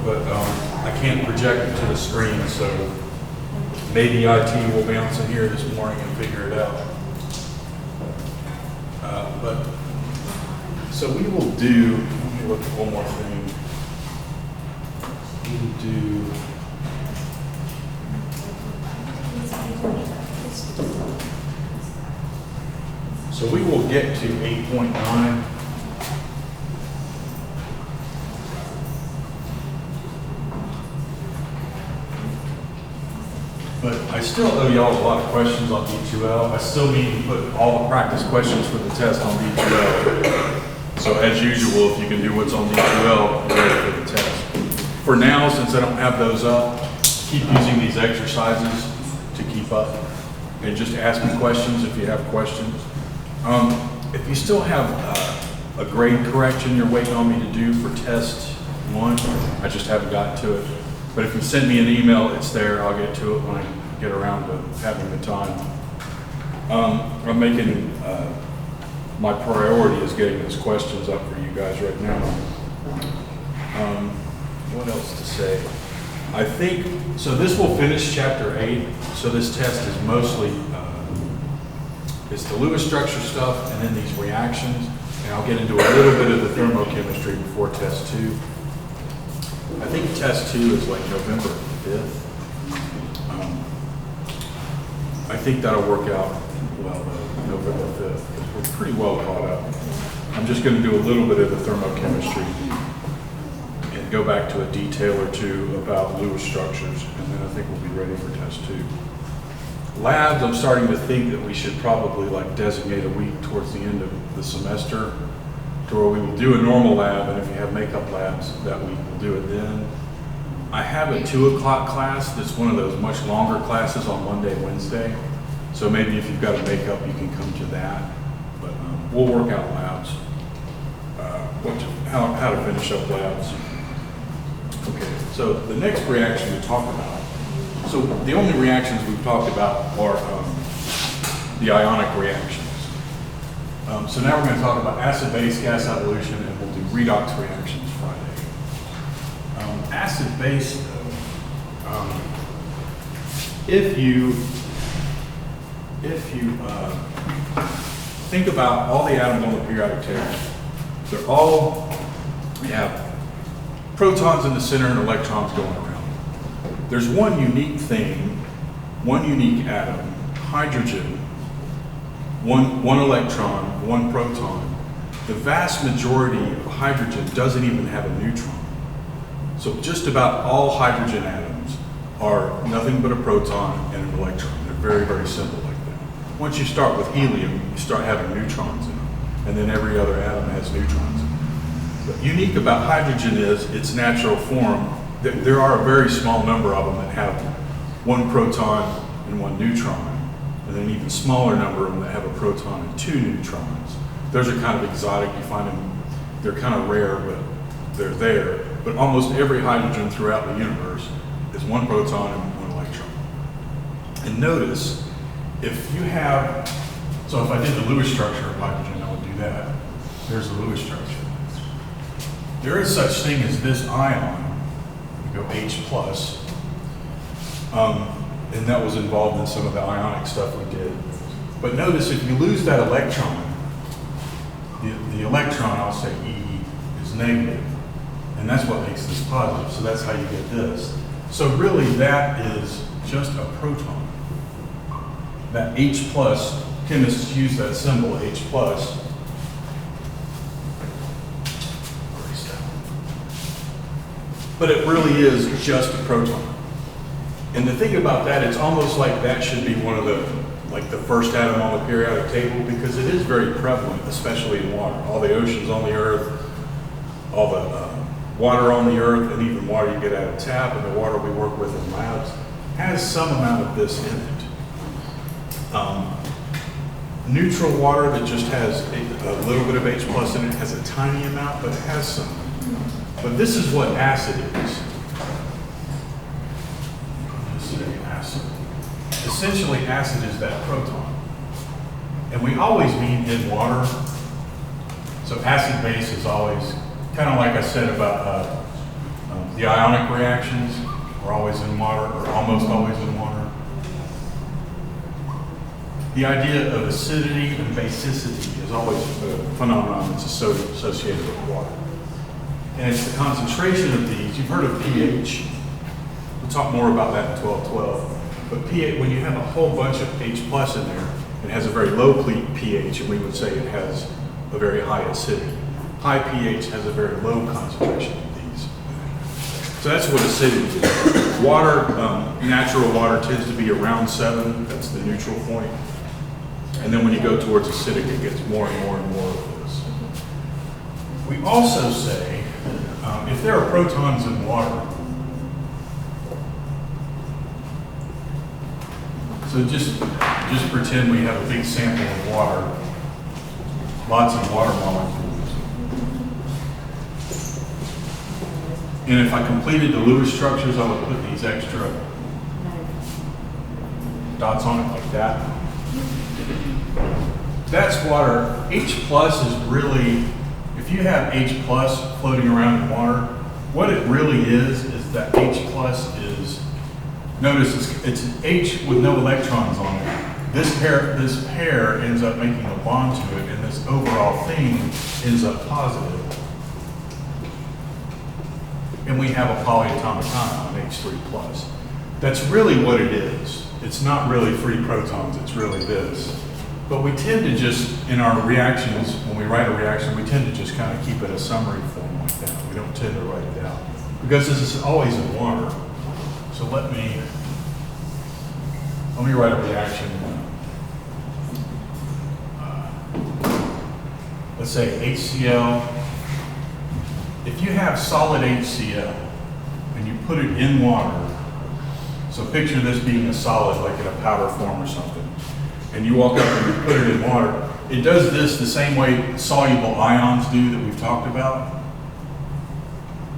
but I can't project it to the screen, so maybe IT will bounce in here this morning and figure it out. But so we will do, let me look at one more thing. We will do, so we will get to 8.9. But I still owe y'all a lot of questions on D2L. I still need to put all the practice questions for the test on D2L. So as usual, if you can do what's on D2L, you're ready for the test. For now, since I don't have those up, keep using these exercises to keep up. And just ask me questions if you have questions. If you still have a grade correction you're waiting on me to do for test 1, I just haven't gotten to it. But if you send me an email, it's there. I'll get to it when I get around to having the time. I'm making, my priority is getting those questions up for you guys right now. What else to say? I think, so this will finish chapter 8. So this test is mostly, it's the Lewis structure stuff and then these reactions. And I'll get into a little bit of the thermochemistry before test 2. I think test 2 is like November 5th. I think that'll work out well, November 5th, because we're pretty well caught up. I'm just going to do a little bit of the thermochemistry and go back to a detail or two about Lewis structures, and then I think we'll be ready for test 2. Labs, I'm starting to think that we should probably like designate a week towards the end of the semester to where we will do a normal lab, and if you have makeup labs that week, we'll do it then. I have a 2 o'clock class that's one of those much longer classes on Monday, Wednesday. So maybe if you've got a makeup, you can come to that. But we'll work out labs, how to finish up labs. Okay, so the next reaction we talk about, so the only reactions we've talked about are the ionic reactions. So now we're going to talk about acid-base gas evolution, and we'll do redox reactions Friday. Acid-base, though, if you think about all the atoms on the periodic table, they're all, we have protons in the center and electrons going around. There's one unique thing, one unique atom, hydrogen, one electron, one proton. The vast majority of hydrogen doesn't even have a neutron. So just about all hydrogen atoms are nothing but a proton and an electron. They're very, very simple like that. Once you start with helium, you start having neutrons in them, and then every other atom has neutrons in them. What's unique about hydrogen is its natural form. There are a very small number of them that have one proton and one neutron, and then an even smaller number of them that have a proton and 2 neutrons. Those are kind of exotic. You find them, they're kind of rare, but they're there. But almost every hydrogen throughout the universe is one proton and one electron. And notice, if you have, so if I did the Lewis structure of hydrogen, I would do that. There's the Lewis structure. There is such thing as this ion, we go H+, and that was involved in some of the ionic stuff we did. But notice if you lose that electron, the electron, I'll say E, is negative. And that's what makes this positive. So that's how you get this. So really that is just a proton. That H+, chemists use that symbol H+. But it really is just a proton. And the thing about that, it's almost like that should be one of the, like the first atom on the periodic table, because it is very prevalent, especially in water. All the oceans on the earth, all the water on the earth, and even water you get out of tap, and the water we work with in labs, has some amount of this in it. Neutral water that just has a little bit of H+ in it has a tiny amount, but it has some. But this is what acid is. Acid. Essentially, acid is that proton. And we always mean in water. So acid base is always, kind of like I said about the ionic ionic reactions are always in water, or almost always in water. The idea of acidity and basicity is always a phenomenon that's associated with water. And it's the concentration of these. You've heard of pH. We'll talk more about that in 1212. But pH, when you have a whole bunch of H plus in there, it has a very low pH, and we would say it has a very high acidity. High pH has a very low concentration of these. So that's what acidity is. Water, natural water tends to be around 7. That's the neutral point. And then when you go towards acidic, it gets more and more and more of this. We also say, if there are protons in water, so just pretend we have a big sample of water, lots of water molecules. And if I completed the Lewis structures, I would put these extra dots on it like that. That's water. H plus is really, if you have H plus floating around in water, what it really is that H plus is, notice it's an H with no electrons on it. This pair ends up making a bond to it, and this overall thing ends up positive. And we have a polyatomic ion, H3 plus. That's really what it is. It's not really free protons, it's really this. But we tend to just, in our reactions, when we write a reaction, we tend to just kind of keep it a summary form like that. We don't tend to write it out. Because this is always in water. So let me write a reaction. Let's say HCl. If you have solid HCl and you put it in water, so picture this being a solid like in a powder form or something, and you walk up and you put it in water, it does this the same way soluble ions do that we've talked about.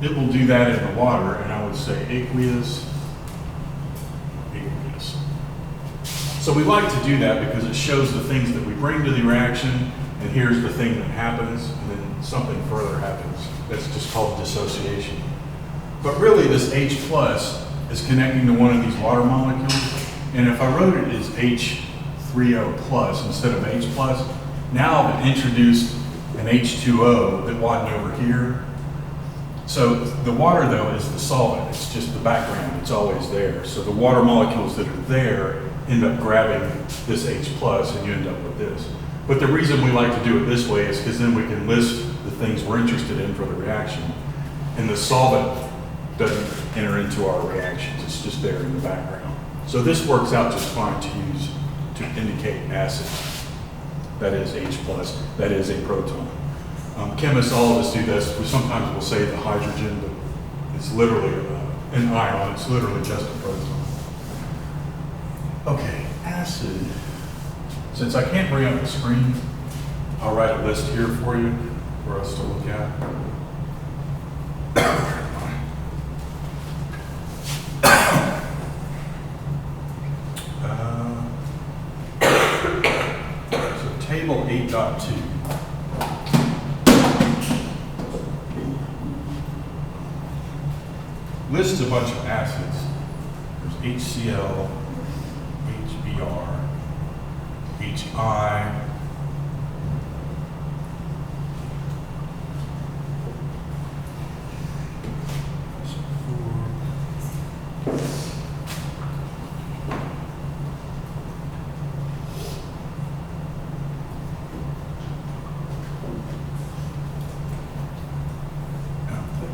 It will do that in the water, and I would say aqueous. So we like to do that because it shows the things that we bring to the reaction, and here's the thing that happens, and then something further happens. That's just called dissociation. But really this H plus is connecting to one of these water molecules, and if I wrote it as H3O plus instead of H plus, now I've introduced an H2O that wasn't over here. So the water though is the solvent, it's just the background, it's always there. So the water molecules that are there end up grabbing this H plus and you end up with this. But the reason we like to do it this way is because then we can list the things we're interested in for the reaction. And the solvent doesn't enter into our reactions, it's just there in the background. So this works out just fine to use to indicate acid. That is H plus, that is a proton. Chemists, all of us do this. We sometimes will say the hydrogen, but it's literally an ion, it's literally just a proton. Okay, acid. Since I can't bring up the screen, I'll write a list here for you, for us to look at. So table 8.2. Lists a bunch of acids. There's HCl, HBr, HI,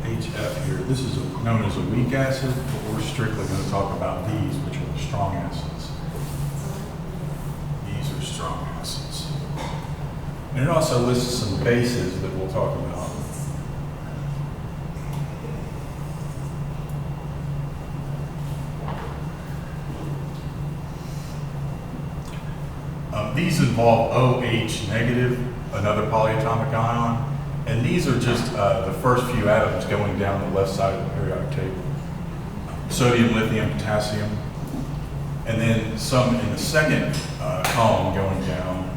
HF here. This is known as a weak acid, but we're strictly going to talk about these, which are the strong acids. These are strong acids. And it also lists some bases that we'll talk about. These involve OH negative, another polyatomic ion. And these are just the first few atoms going down the left side of the periodic table. Sodium, lithium, potassium. And then some in the second column going down.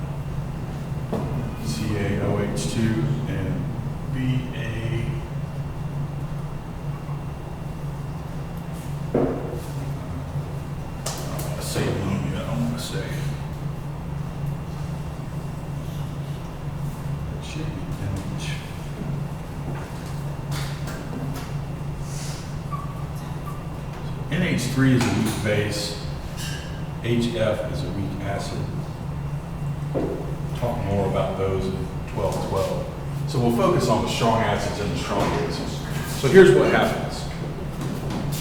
CaOH2 and don't want to say ammonia, I don't want to say. It should be NH. NH3 is a weak base. HF is a weak acid. Talk more about those in 12:12. So we'll focus on the strong acids and the strong bases. So here's what happens.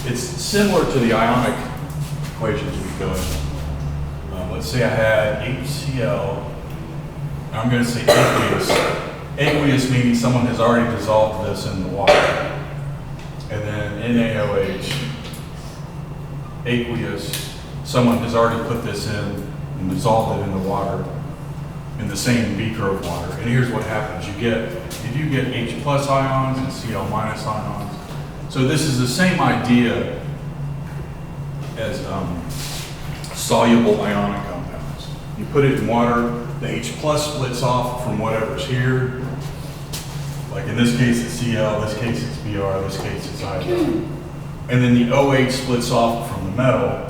It's similar to the ionic equations we've done. Let's say I had HCl. I'm going to say aqueous. Aqueous meaning someone has already dissolved this in the water. And then NaOH. Aqueous. Someone has already put this in and dissolved it in the water, in the same beaker of water. And here's what happens. You do get H plus ions and Cl minus ions. So this is the same idea as soluble ionic compounds. You put it in water, the H plus splits off from whatever's here. Like in this case it's Cl, this case it's Br, this case it's iodine. And then the OH splits off from the metal.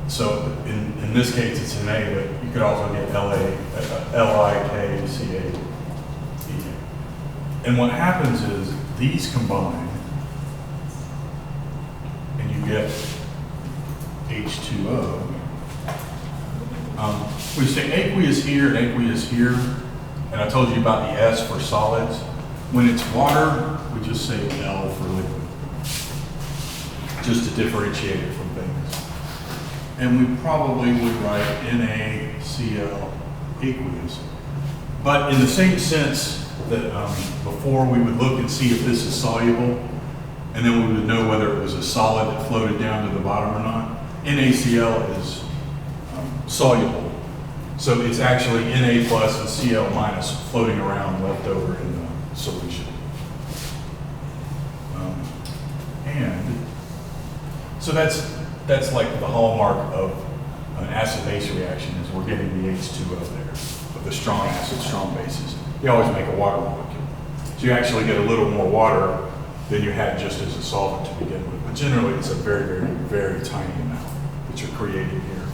So in this case it's Na, but you could also get LiKCa. And what happens is these combine and you get H2O. We say aqueous here and aqueous here, and I told you about the S for solids. When it's water, we just say L for liquid, just to differentiate it from things. And we probably would write NaCl aqueous. But in the same sense that before we would look and see if this is soluble, and then we would know whether it was a solid that floated down to the bottom or not. NaCl is soluble. So it's actually Na plus and Cl minus floating around left over in the solution. And so that's like the hallmark of an acid-base reaction is we're getting the H2O there, of the strong acid, strong bases. You always make a water molecule. So you actually get a little more water than you had just as a solvent to begin with. But generally it's a very, very, very tiny amount that you're creating here.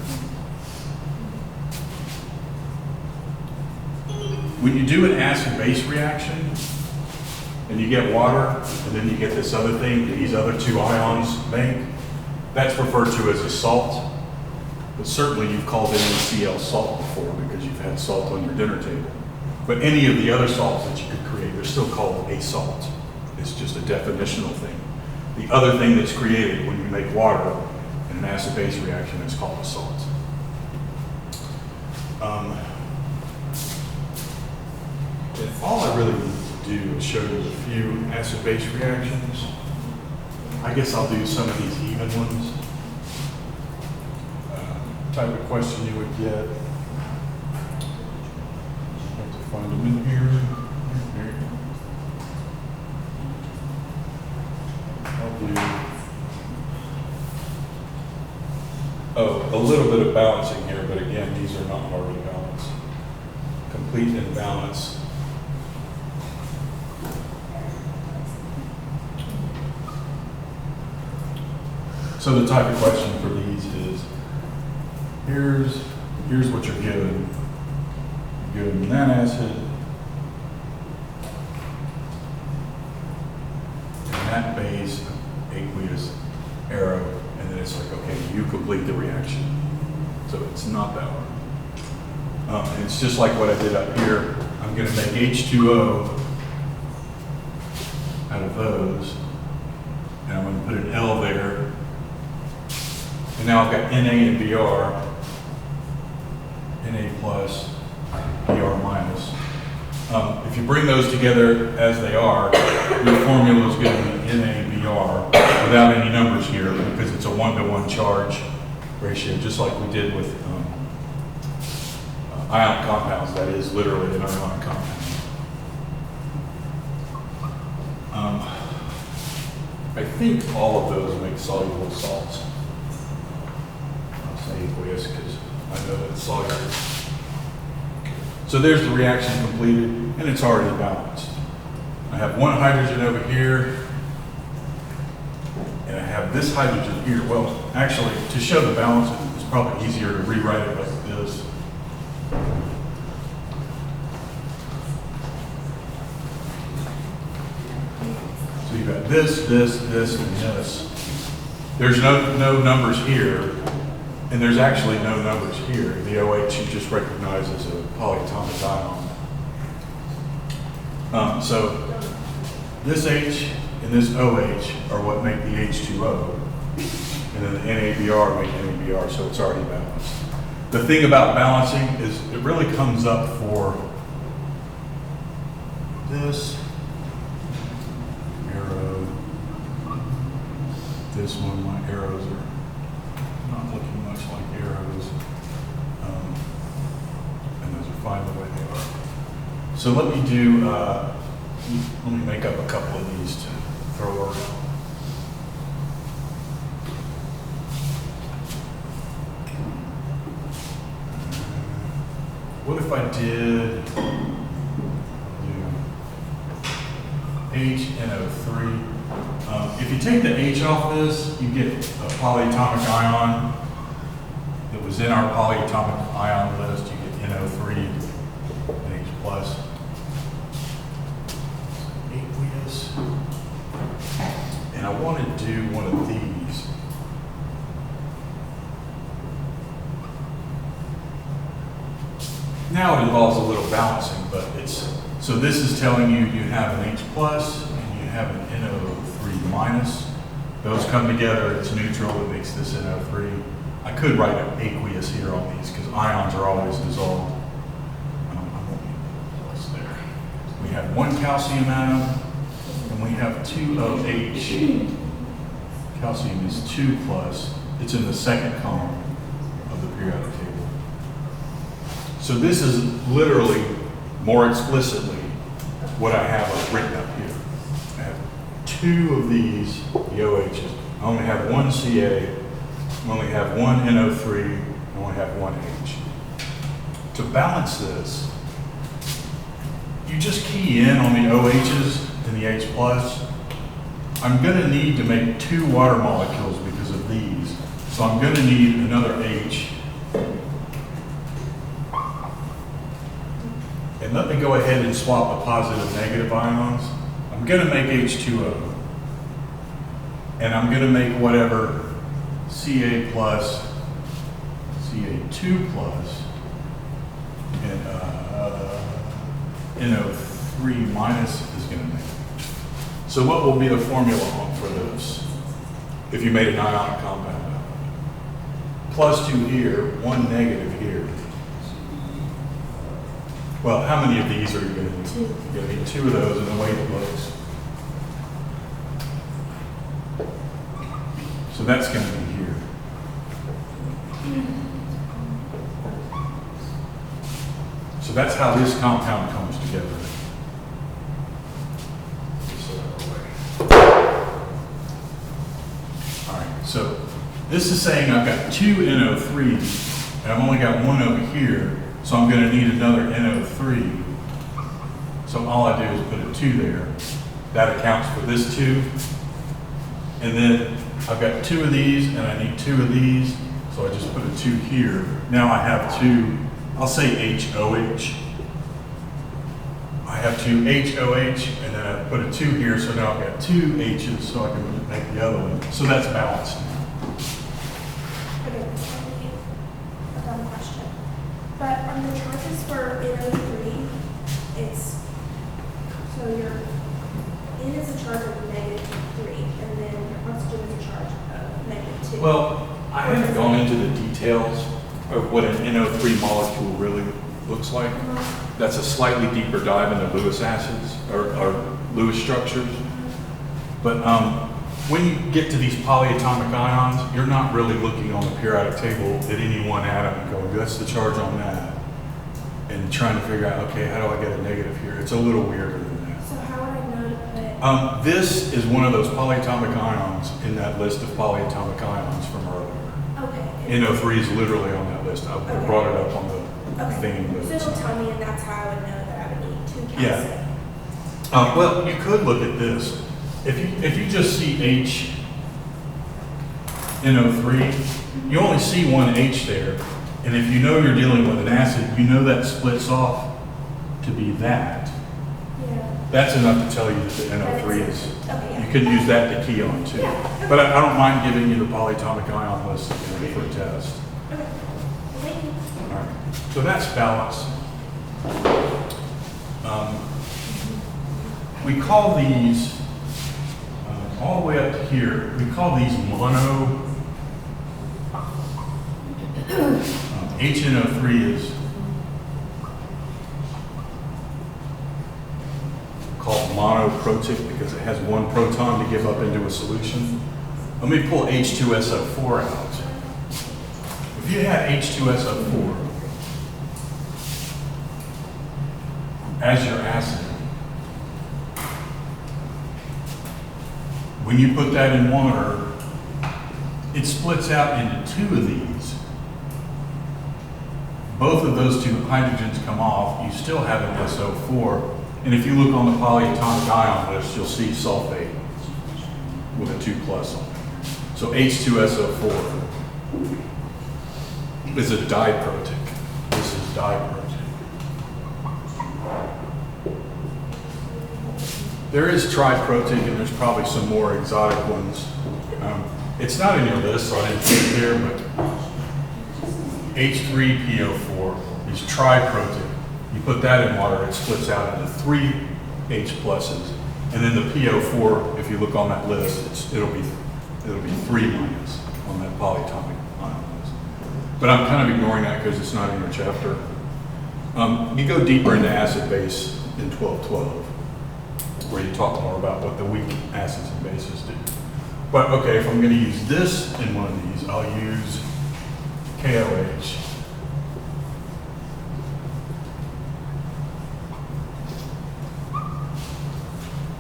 When you do an acid-base reaction, and you get water, and then you get this other thing, these other two ions make, that's referred to as a salt. But certainly you've called NaCl salt before because you've had salt on your dinner table. But any of the other salts that you could create, they're still called a salt. It's just a definitional thing. The other thing that's created when you make water in an acid-base reaction is called a salt. And all I really need to do is show you a few acid-base reactions. I guess I'll do some of these even ones. Type of question you would get. Have to find them in here. There you go. I'll do, a little bit of balancing here, but again, these are not hardly balanced. Complete imbalance. So the type of question for these is, here's what you're given. You're given that acid, and that base, aqueous, arrow, and then it's like, okay, you complete the reaction. So it's not that hard. And it's just like what I did up here. I'm going to make H2O out of those, and I'm going to put an L there. And now I've got Na and Br, Na plus, Br minus. If you bring those together as they are, your formula is going to be NaBr without any numbers here because it's a 1-to-1 charge ratio, just like we did with ionic compounds. That is literally an ionic compound. I think all of those make soluble salts. Aqueous because I know it's soluble. So there's the reaction completed and it's already balanced. I have one hydrogen over here and I have have this hydrogen here. Well, actually, to show the balance, it's probably easier to rewrite it like this. So you've got this, and this. There's no numbers here, and there's actually no numbers here. The OH you just recognize as a polyatomic ion. So this H and this OH are what make the H2O, and then the NABR make NABR, so it's already balanced. The thing about balancing is it really comes up for this arrow, this one. My arrows are not looking much like arrows, and those are fine the way they are. So let me do, let me make up a couple of these to throw around. What if I did HNO3? If you take the H off this, you get a polyatomic ion that was in our polyatomic ion list. You get NO3 and H plus. Aqueous. And I want to do one of these. Now it involves a little balancing, but it's, so this is telling you you have an H plus and you have an NO3 minus. Those come together, it's neutral, it makes this NO3. I could write an aqueous here on these because ions are always dissolved. I won't need the plus there. We have one calcium atom and we have two OH. Calcium is 2 plus. It's in the second column of the periodic table. So this is literally, more explicitly, what I have written up here. I have 2 of these, the OHs. I only have one CA, I only have one NO3, I only have one H. To balance this, you just key in on the OHs and the H plus. I'm gonna need to make 2 water molecules because of these. So I'm gonna need another H. And let me go ahead and swap the positive negative ions. I'm gonna make H2O. And I'm gonna make whatever Ca plus, Ca2 plus, and NO3 minus is gonna make. So what will be the formula for this? If you made an ionic compound? +2 here, 1 negative here. Well, how many of these are you going to need? 2. You're going to need 2 of those in the way it looks. So that's going to be here. So that's how this compound comes together. All right, so this is saying I've got 2 NO3s, and I've only got 1 over here. So I'm going to need another NO3. So all I do is put a 2 there. That accounts for this 2. And then I've got 2 of these and I need 2 of these. So I just put a 2 here. Now I have 2, I'll say HOH. I have 2 HOH and then I put a 2 here. So now I've got 2 H's so I can make the other one. So that's balanced now. Okay, a dumb question. But on the charges for NO3, it's, so your N is a charge of -3, and then your oxygen is a charge of -2. Well, I haven't gone into the details of what an NO3 molecule really looks like. That's a slightly deeper dive into Lewis acids, or Lewis structures. But when you get to these polyatomic ions, you're not really looking on the periodic table at any one atom and going, that's the charge on that. And trying to figure out, okay, how do I get a negative here? It's a little weirder than that. So how would I know to put? This is one of those polyatomic ions in that list of polyatomic ions from earlier. Okay. NO3 is literally on that list. I brought it up on the thing. So it'll tell me, and that's how I would know that I would need 2 calcium. Yeah. Well, you could look at this. If you just see H NO3, you only see one H there. And if you know you're dealing with an acid, you know that splits off to be that. Yeah. That's enough to tell you that the NO3 is, Okay, yeah. you can use that to key on too. Yeah. But I don't mind giving you the polyatomic ion list again for a test. Okay. Thank you. All right. So that's balance. We call these, all the way up to here, we call these mono. HNO3 is called monoprotic because it has one proton to give up into a solution. Let me pull H2SO4 out. If you had H2SO4 as your acid, when you put that in water, it splits out into two of these. Both of those two hydrogens come off, you still have an SO4, and if you look on the polyatomic ion list, you'll see sulfate with a 2+ on it. So H2SO4 is a diprotic. This is diprotic. There is triprotic, and there's probably some more exotic ones. It's not in your list, so I didn't put it here, but H3PO4 is triprotic. You put that in water, it splits out into 3 H pluses. And then the PO4, if you look on that list, it'll be 3 minus on that polyatomic ion list. But I'm kind of ignoring that because it's not in your chapter. You go deeper into acid base in 1212, where you talk more about what the weak acids and bases do. But okay, if I'm going to use this in one of these, I'll use KOH.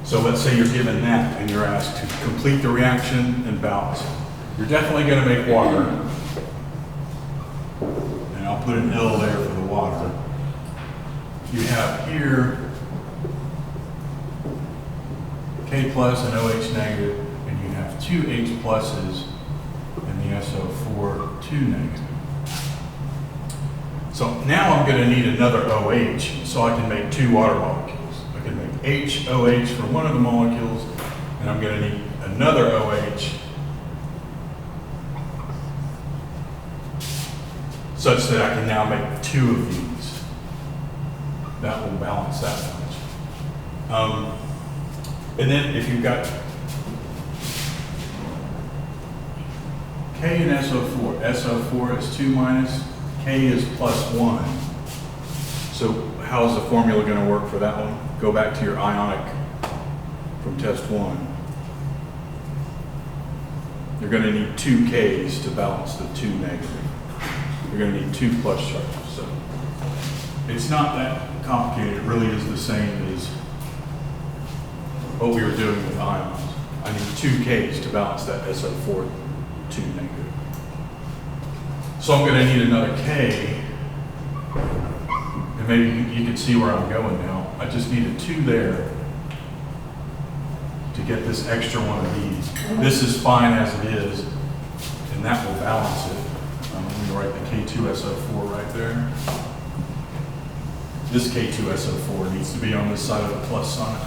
So let's say you're given that and you're asked to complete the reaction and balance it. You're definitely going to make water. And I'll put an L there for the water. You have here K plus and OH negative, and you have 2 H pluses and the SO4 2 negative. So now I'm going to need another OH so I can make 2 water molecules. I can make HOH for one of the molecules, and I'm going to need another OH such that I can now make 2 of these. That will balance that much. And then if you've got K and SO4, SO4 is 2 minus, K is plus 1. So how is the formula going to work for that one? Go back to your ionic from test 1. You're going to need 2 Ks to balance the 2 negative. You're going to need 2 plus charges. So it's not that complicated. It really is the same as what we were doing with ions. I need 2 Ks to balance that SO4 2 negative. So I'm going to need another K. And maybe you can see where I'm going now. I just need a 2 there to get this extra one of these. This is fine as it is, and that will balance it. Let me write the K2SO4 right there. This K2SO4 needs to be on this side of the plus sign.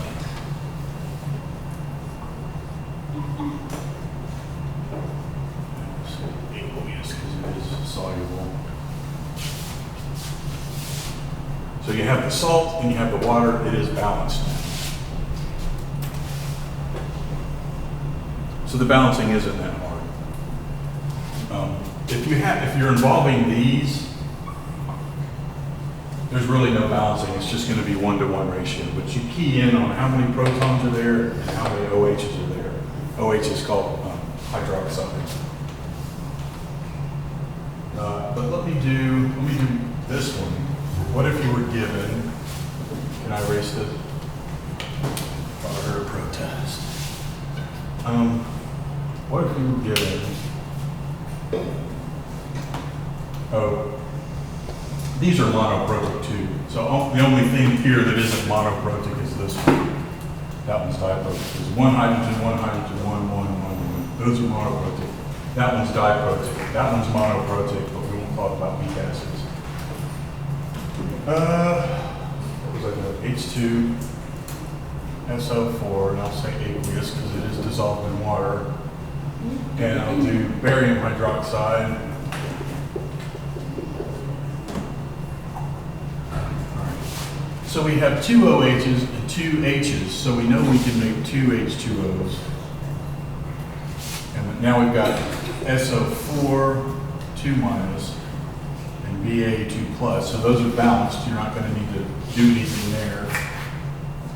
Aqueous because it is soluble. So you have the salt and you have the water. It is balanced now. So the balancing isn't that hard. If you're involving these, there's really no balancing. It's just going to be 1-to-1 ratio. But you key in on how many protons are there and how many OHs are there. OH is called hydroxide. But let me do this one. What if you were given? Can I erase this? Fire protest. What if you were given? Oh, these are monoprotic too. So the only thing here that isn't monoprotic is this one. That one's diprotic. There's 1 hydrogen, 1 hydrogen, 1, 1, 1, 1. Those are monoprotic. That one's diprotic. That one's monoprotic, but we won't talk about weak acids. What was I doing? H2, SO4, and I'll say aqueous because it is dissolved in water. And I'll do barium hydroxide. So we have two OHs and two H's, so we know we can make two H2Os. And now we've got SO4, 2 minus, and Ba2 plus. So those are balanced. You're not going to need to do anything there.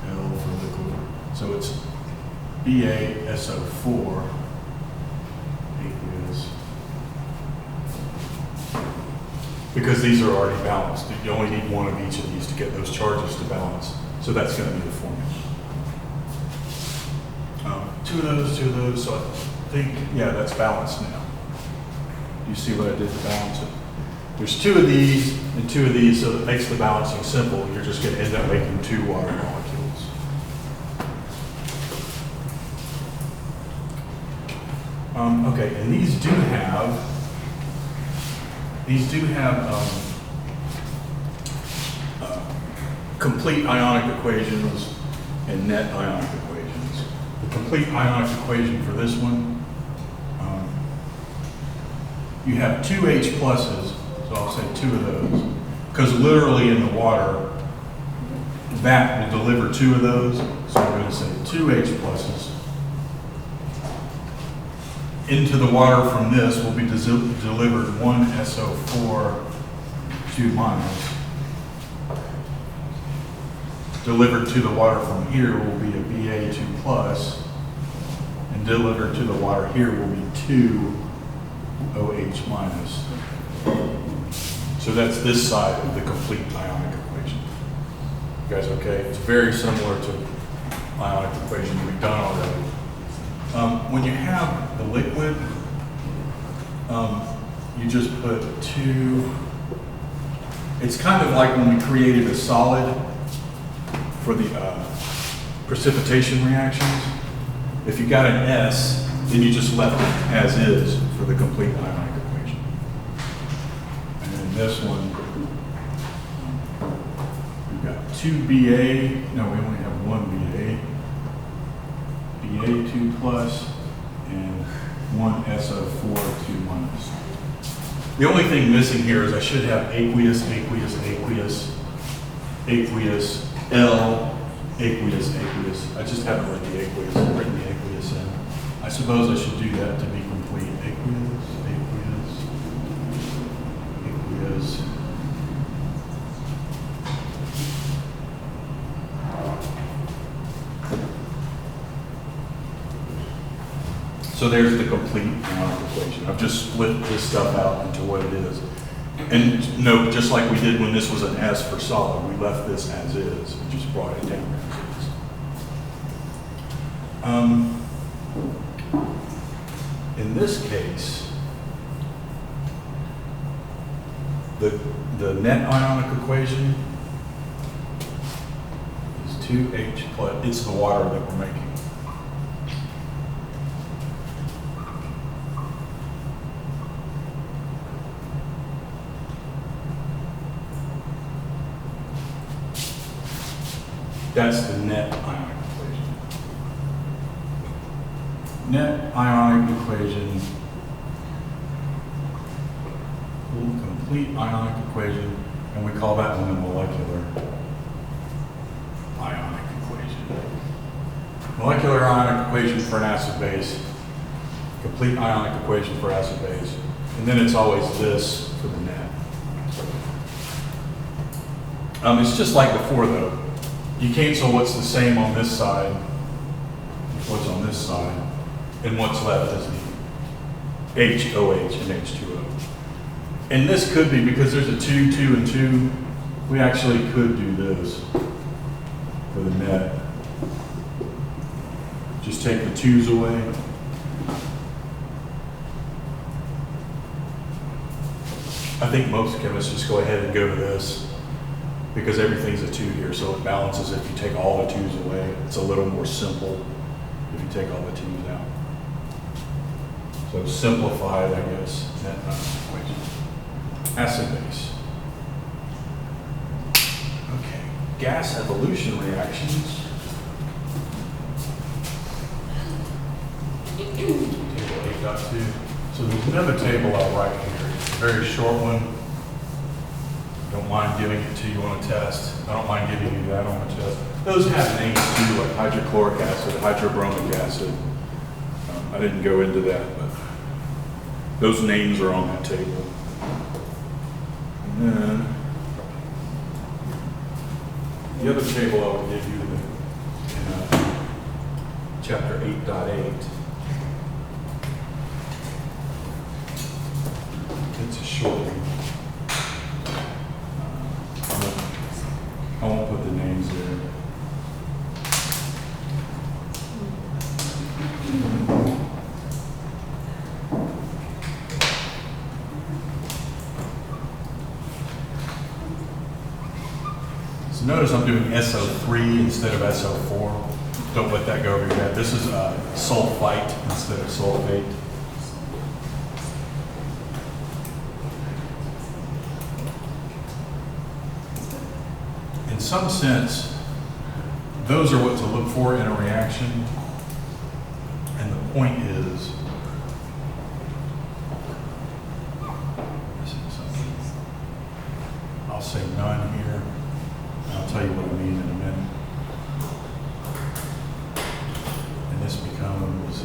L for liquid. So it's BaSO4, aqueous. Because these are already balanced. You only need one of each of these to get those charges to balance. So that's going to be the formula. Two of those, so I think, yeah, that's balanced now. You see what I did to balance it? There's two of these and two of these, so it makes the balancing simple. You're just going to end up making two water molecules. Okay, and these do have complete ionic equations and net ionic equations. The complete ionic equation for this one, you have two H pluses, so I'll say two of those, because literally in the water, that will deliver two of those, so I'm going to say two H pluses. Into the water from this will be delivered one SO4, 2 minus. Delivered to the water from here will be a Ba2 plus, and delivered to the water here will be 2 OH minus. So that's this side of the complete ionic equation. You guys okay? It's very similar to ionic equation we've done already. When you have the liquid, you just put 2. It's kind of like when we created a solid for the precipitation reactions. If you got an S, then you just left it as is for the complete ionic equation. And then this one, we've got 2 Ba, no, we only have 1 Ba. Ba2 plus and 1 SO4, 2 minus. The only thing missing here is I should have aqueous, aqueous, aqueous, aqueous, L, aqueous, aqueous. I just haven't written the aqueous in. I suppose I should do that to be complete. Aqueous, aqueous, aqueous. So there's the complete ionic equation. I've just split this stuff out into what it is. And note, just like we did when this was an S for solid, we left this as is. We just brought it down as is. In this case, the net ionic equation is 2H plus, it's the water that we're making. That's the net ionic equation. Net ionic equation, complete ionic equation, and we call that one the molecular ionic equation. Molecular ionic equation for an acid base, complete ionic equation for acid base, and then it's always this for the net. It's just like before though. You cancel what's the same on this side, what's on this side, and what's left is the H, OH, and H2O. And this could be, because there's a 2, 2, and 2, we actually could do this for the net. Just take the 2's away. I think most chemists just go ahead and go to this, because everything's a 2 here, so it balances if you take all the 2's away. It's a little more simple if you take all the 2's out. So simplified, I guess, acid base. Okay, gas evolution reactions. Table 8.2. So there's another table I'll write here. It's a very short one. Don't mind giving it to you on a test. I don't mind giving you that on a test. Those have names too, like hydrochloric acid, hydrobromic acid. I didn't go into that, but those names are on that table. And then the other table I would give you in chapter 8.8. It's a short one. I won't put the names there. So notice I'm doing SO3 instead of SO4. Don't let that go over your head. This is sulfite instead of sulfate. In some sense, those are what to look for in a reaction. And the point is, I'll say none here, and I'll tell you what I mean in a minute. And this becomes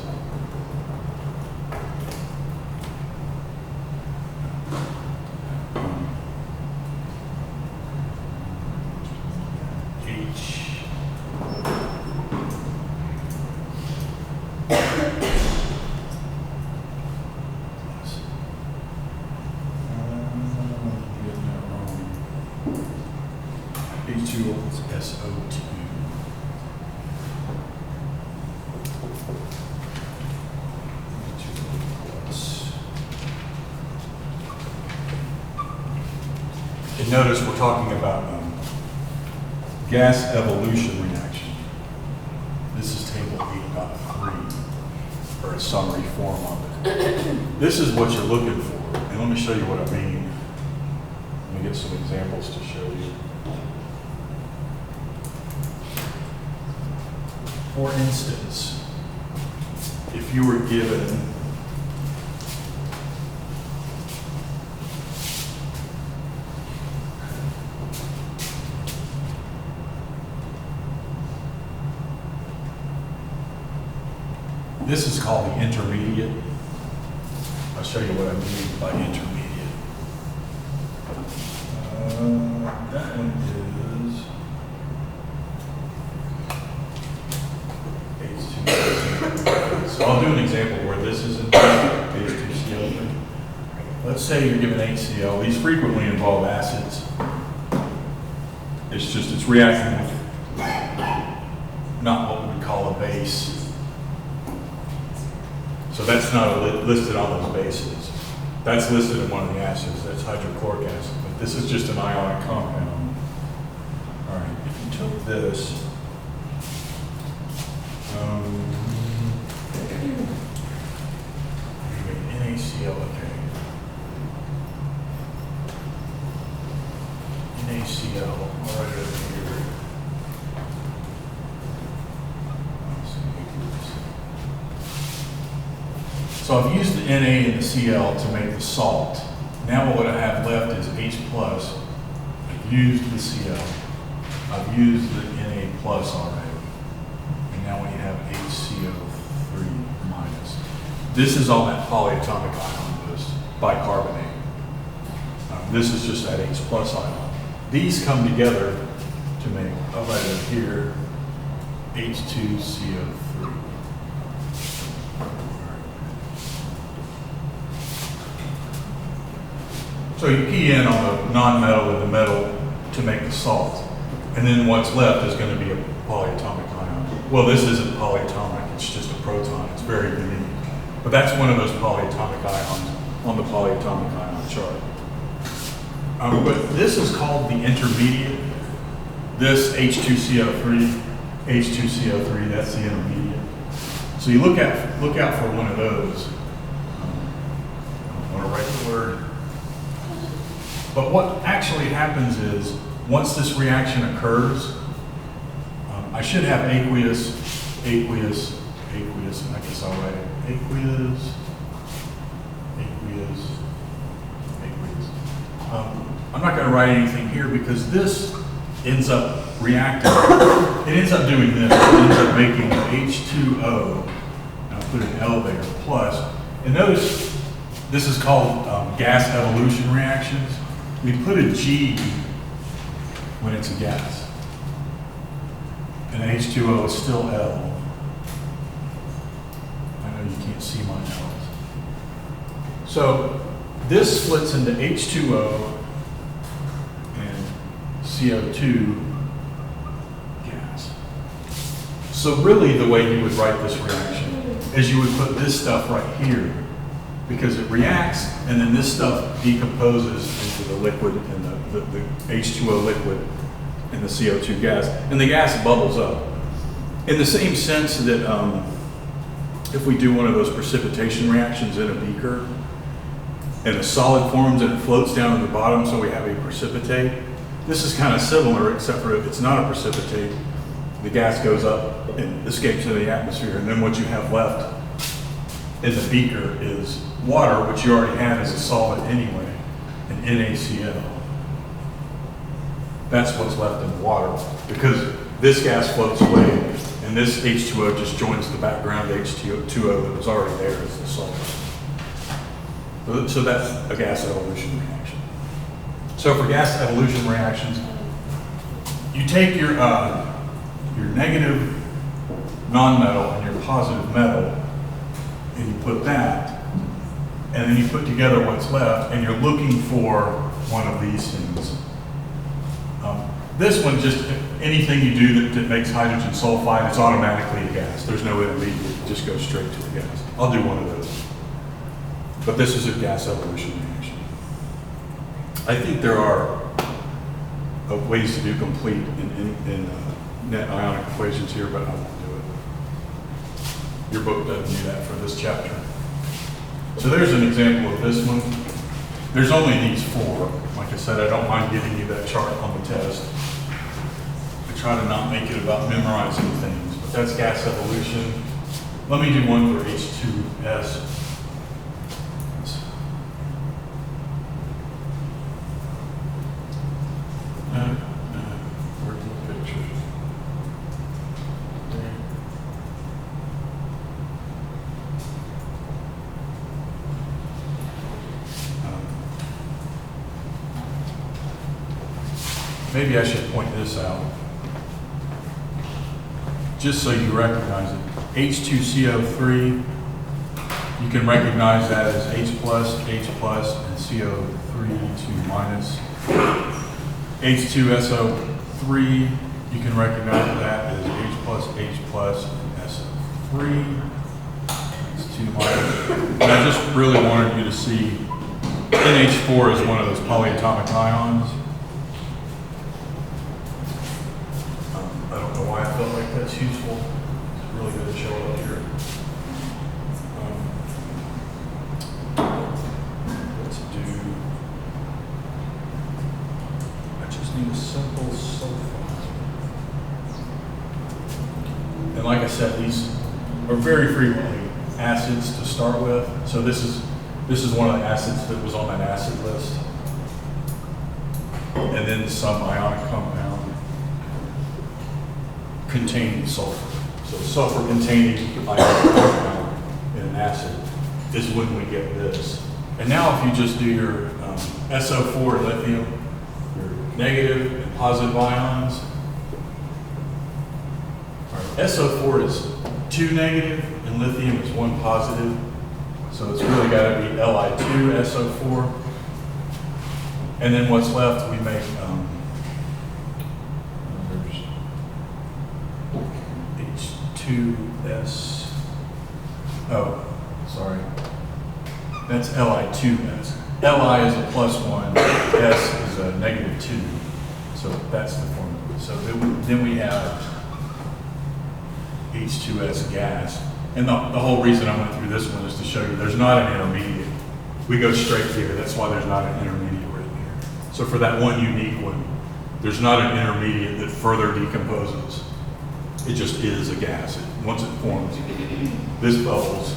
H. H2O is SO2. And notice we're talking about gas evolution reaction. This is table 8.3, or a summary form of it. This is what you're looking for, and let me show you what I mean. Let me get some examples to show you. For instance, if you were given this is called the intermediate. I'll show you what I mean by intermediate. That one is H2. So I'll do an example where this is in H2CO3. Let's say you're given HCl. These frequently involve acids. It's reacting with not what we call a base. So that's not listed on those bases. That's listed in one of the acids. That's hydrochloric acid. But this is just an ionic compound. All right. If you took this, NaCl. Okay. NaCl. I'll write it over here. So I've used the Na and the Cl to make the salt. Now what I have left is H+. I've used the Cl. I've used the Na plus already. And now we have HCO3 minus. This is all that polyatomic ion list, bicarbonate. This is just that H plus ion. These come together to make, I'll write it here, H2CO3. So you key in on the non-metal and the metal to make the salt. And then what's left is going to be a polyatomic ion. Well, this isn't polyatomic, it's just a proton. It's very unique. But that's one of those polyatomic ions on the polyatomic ion chart. But this is called the intermediate. This H2CO3, that's the intermediate. So you look out for one of those. But what actually happens is, once this reaction occurs, I should have aqueous, and I guess I'll write it aqueous. I'm not going to write anything here because this ends up reacting. It ends up doing this. It ends up making H2O. I'll put an L there, plus. And notice this is called gas evolution reactions. We put a G when it's a gas. And H2O is still L. I know you can't see my L's. So this splits into H2O and CO2 gas. So really the way you would write this reaction is you would put this stuff right here because it reacts and then this stuff decomposes into the liquid and the H2O liquid and the CO2 gas. And the gas bubbles up. In the same sense that if we do one of those precipitation reactions in a beaker, and a solid forms and it floats down to the bottom, so we have a precipitate. This is kind of similar, except for it's not a precipitate. The gas goes up and escapes into the atmosphere, and then what you have left in the beaker is water, which you already had as a solid anyway, an NaCl. That's what's left in the water, because this gas floats away, and this H2O just joins the background H2O that was already there as the solid. So that's a gas evolution reaction. So for gas evolution reactions, you take your negative nonmetal and your positive metal, and you put that, and then you put together what's left, and you're looking for one of these things. This one, just anything you do that makes hydrogen sulfide, it's automatically a gas. There's no intermediate, it just goes straight to a gas. I'll do one of those. But this is a gas evolution reaction. I think there are ways to do complete in net ionic equations here, but I won't do it. Your book doesn't do that for this chapter. So there's an example of this one. There's only these four. Like I said, I don't mind giving you that chart on the test. I try to not make it about memorizing things, but that's gas evolution. Let me do one for H2S. Where's the picture? There. Maybe I should point this out, just so you recognize it. H2CO3, you can recognize that as H+, and CO3, 2 minus. H2SO3, you can recognize that as H+, and SO3. It's 2 minus. And I just really wanted you to see NH4 is one of those polyatomic ions. I don't know why I felt like that's useful. It's really good to show it up here. Let's do, I just need a simple sulfide. And like I said, these are very frequently acids to start with. So this is one of the acids that was on that acid list. And then some ionic compound containing sulfur. So sulfur containing ionic compound in an acid is when we get this. And now if you just do your SO4 lithium, your negative and positive ions, SO4 is 2 negative and lithium is 1 positive. So it's really got to be Li2SO4. And then what's left, we make H2S. Oh, sorry. That's Li2S. Li is a +1, S is a -2. So that's the formula. So then we have H2S gas. And the whole reason I went through this one is to show you there's not an intermediate. We go straight here. That's why there's not an intermediate right here. So for that one unique one, there's not an intermediate that further decomposes. It just is a gas. Once it forms, this bubbles.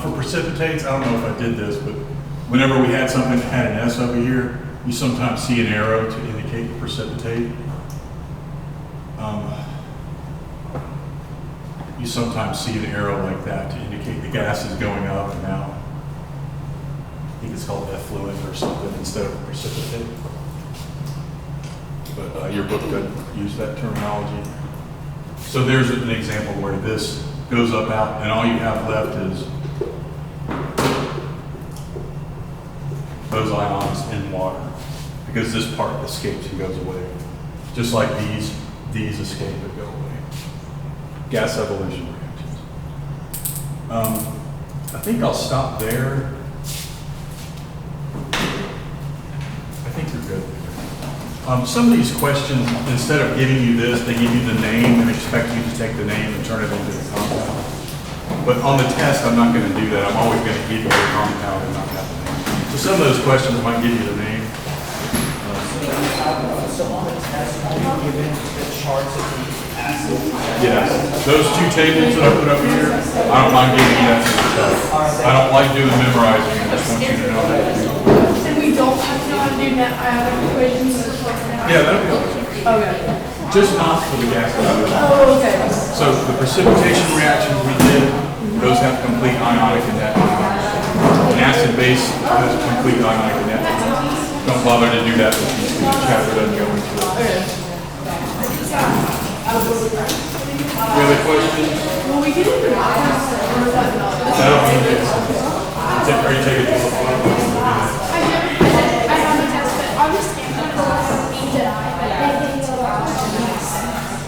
For precipitates, I don't know if I did this, but whenever we had something that had an S over here, you sometimes see an arrow to indicate the precipitate. You sometimes see an arrow like that to indicate the gas is going up and out. I think it's called effluent or something instead of precipitate. But your book doesn't use that terminology. So there's an example where this goes up, out, and all you have left is those ions in water, because this part escapes and goes away. Just like these escape and go away. Gas evolution reactions. I think I'll stop there. I think you're good. Some of these questions, instead of giving you this, they give you the name and expect you to take the name and turn it into a compound. But on the test, I'm not going to do that. I'm always going to give you a compound and not have the name. So some of those questions might give you the name. So on the test, are you given the charts of these acids? Yes, those two tables that I put up here, I don't mind giving you that for the test. I don't like doing memorizing, I just want you to know how to do it. And we don't have to know how to do net ionic equations for now? Yeah, that'll be okay. Okay. Just not for the gas evolution. Oh, okay. So the precipitation reactions we did, those have complete ionic and net ions. An acid base has complete ionic and net ions. Don't bother to do that with these, the chapter doesn't go into it. Any other questions? Well, we get into that. That'll be it. Are you taking this?